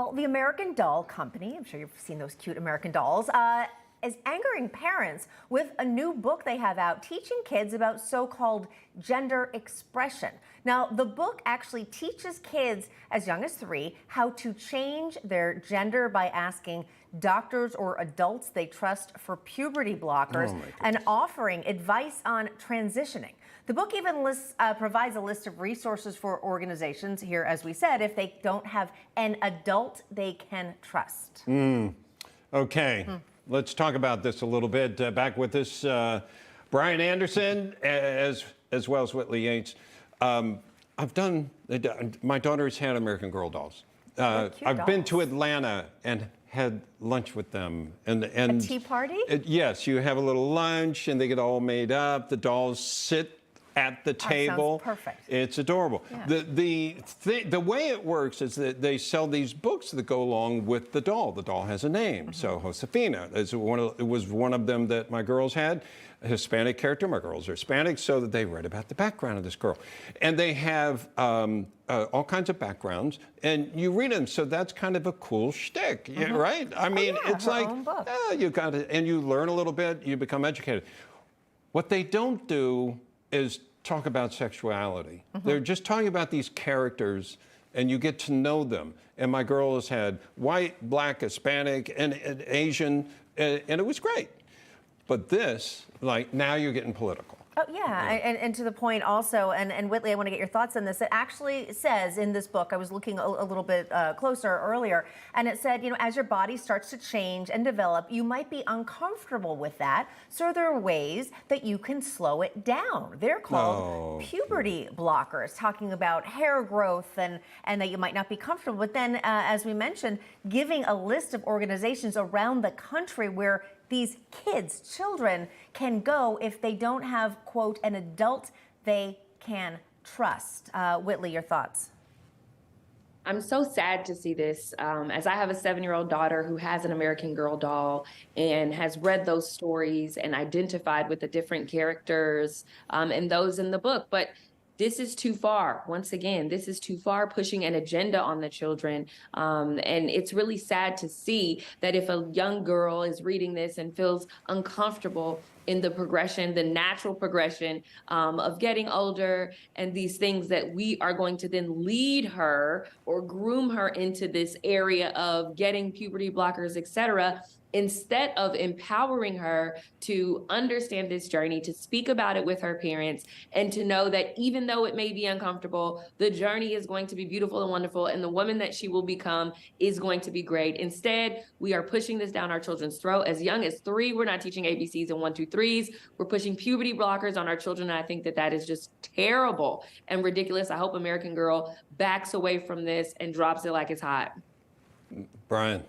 Well, the American Doll Company, I'm sure you've seen those cute American dolls, is angering parents with a new book they have out teaching kids about so-called gender expression. Now, the book actually teaches kids as young as 3 how to change their gender by asking doctors or adults they trust for puberty blockers and offering advice on transitioning. The book even provides a list of resources for organizations here, as we said, if they don't have an adult they can trust. Okay, let's talk about this a little bit. Back with us, Brian Andersson, as well as Whitley Yates. My daughter's had American Girl dolls. I've been to Atlanta and had lunch with them. And a tea party? Yes, you have a little lunch and they get all made up. The dolls sit at the table. Sounds perfect. It's adorable. Yeah. The way it works is that they sell these books that go along with the doll. The doll has a name. So Josefina was one of them that my girls had. A Hispanic character. My girls are Hispanic, so that they read about the background of this girl. And they have all kinds of backgrounds, and you read them. So that's kind of a cool shtick, right? I mean, it's like, you got it, and you learn a little bit, you become educated. What they don't do is talk about sexuality. They're just talking about these characters, and you get to know them. And my girls had white, black, Hispanic, and Asian, and it was great. But this, like, now you're getting political. Oh, yeah, and to the point also, and Whitley, I want to get your thoughts on this. It actually says in this book, I was looking a little bit closer earlier, and it said, you know, as your body starts to change and develop, you might be uncomfortable with that. So there are ways that you can slow it down. They're called puberty blockers, talking about hair growth and that you might not be comfortable. But then, as we mentioned, giving a list of organizations around the country where these kids, children, can go if they don't have, quote, an adult they can trust. Whitley, your thoughts? I'm so sad to see this, as I have a 7-year-old daughter who has an American Girl doll and has read those stories and identified with the different characters and those in the book. But this is too far. Once again, this is too far, pushing an agenda on the children. And it's really sad to see that if a young girl is reading this and feels uncomfortable in the progression, the natural progression of getting older and these things, that we are going to then lead her or groom her into this area of getting puberty blockers, et cetera, instead of empowering her to understand this journey, to speak about it with her parents, and to know that even though it may be uncomfortable, the journey is going to be beautiful and wonderful, and the woman that she will become is going to be great. Instead, we are pushing this down our children's throat. As young as 3, we're not teaching ABCs and 1, 2, 3s. We're pushing puberty blockers on our children, and I think that that is just terrible and ridiculous. I hope American Girl backs away from this and drops it like it's hot. Brian.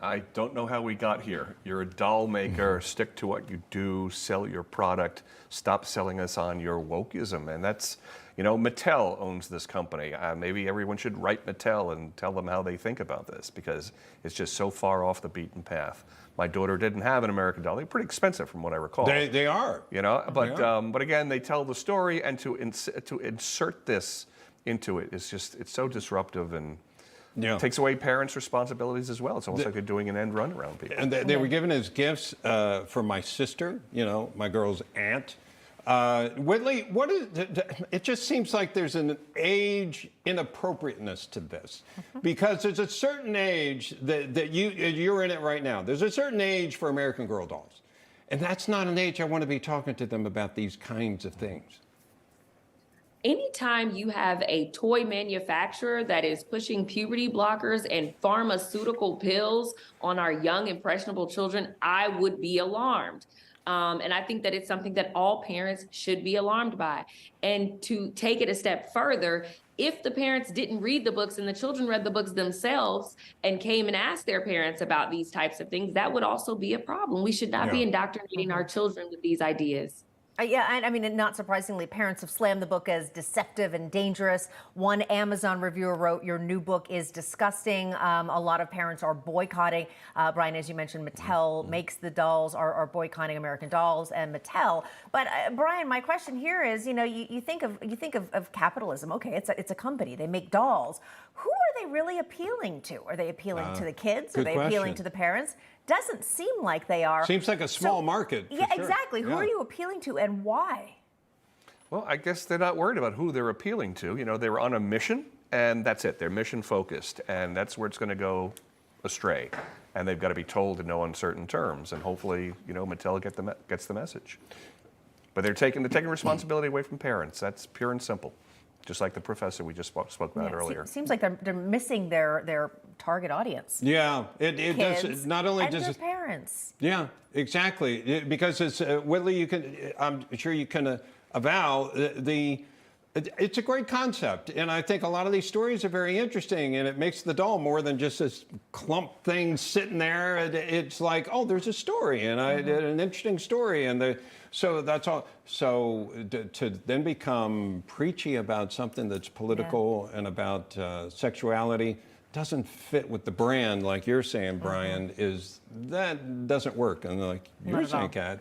I don't know how we got here. You're a doll maker. Stick to what you do. Sell your product. Stop selling us on your wokeism. And that's, you know, Mattel owns this company. Maybe everyone should write Mattel and tell them how they think about this, because it's just so far off the beaten path. My daughter didn't have an American doll. They're pretty expensive from what I recall. They are. You know, but again, they tell the story, and to insert this into it is just, it's so disruptive, and takes away parents' responsibilities as well. It's almost like they're doing an end run around people. And they were given as gifts for my sister, you know, my girl's aunt. Whitley, what is it? Just seems like there's an age inappropriateness to this, because there's a certain age that you're in it right now. There's a certain age for American Girl dolls, and that's not an age I want to be talking to them about these kinds of things. Anytime you have a toy manufacturer that is pushing puberty blockers and pharmaceutical pills on our young, impressionable children, I would be alarmed. And I think that it's something that all parents should be alarmed by. And to take it a step further, if the parents didn't read the books and the children read the books themselves and came and asked their parents about these types of things, that would also be a problem. We should not be indoctrinating our children with these ideas. Yeah, and I mean, not surprisingly, parents have slammed the book as deceptive and dangerous. One Amazon reviewer wrote, "Your new book is disgusting." A lot of parents are boycotting. Brian, as you mentioned, Mattel makes the dolls, are boycotting American Dolls and Mattel. But Brian, my question here is, you know, you think of capitalism. Okay, it's a company. They make dolls. Who are are they really appealing to? Are they appealing to the kids? Are good they appealing question. to the parents? Doesn't seem like they are. Seems like a small market. For Yeah, sure. exactly. Who Yeah. are you appealing to and why? Well, I guess they're not worried about who they're appealing to. You know, they were on a mission, and that's it. They're mission focused, and that's where it's going to go astray. And they've got to be told in no uncertain terms. And hopefully, you know, Mattel gets the message. But they're taking responsibility away from parents. That's pure and simple. Just like the professor we just spoke about Yeah, earlier. Seems like they're missing their target audience. Yeah, it Kids does. Not only and does their it. parents. Yeah, exactly. Because it's Whitley. I'm sure you can avow it's a great concept, and I think a lot of these stories are very interesting, and it makes the doll more than just this clump thing sitting there. It's like, oh, there's a story, and I did an interesting story, and so that's all. So to then become preachy about something that's political and about sexuality doesn't fit with the brand, like you're saying, Brian. That doesn't work, and like you're saying, Kat,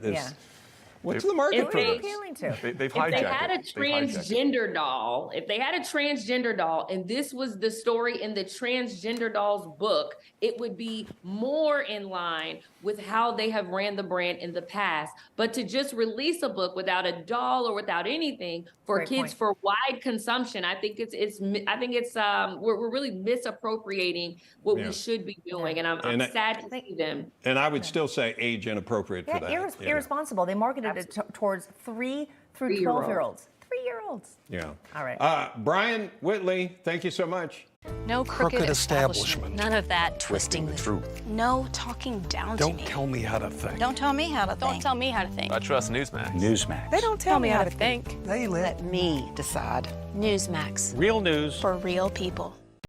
what's the market for Who are you this? appealing to? They've If hijacked they had a it. They've hijacked it. transgender doll, and this was the story in the transgender doll's book, it would be more in line with how they have ran the brand in the past. But to just release a book without a doll or without anything for Great kids point. for wide consumption, I think we're really misappropriating what Yeah. we should be doing, and I'm And sad to see them. And I would still say age inappropriate for Yeah, that. you know. irresponsible. They marketed it towards 3 through 12-year-olds. 3-year-olds. Yeah. All right. Brian, Whitley, thank you so much. No crooked establishment. None of that twisting the truth. No talking down to Don't me. tell me how to think. Don't tell me how to think. Don't tell me how to think. I trust Newsmax. Newsmax. They don't tell me how to think. They let Me decide. Newsmax. real news For real people.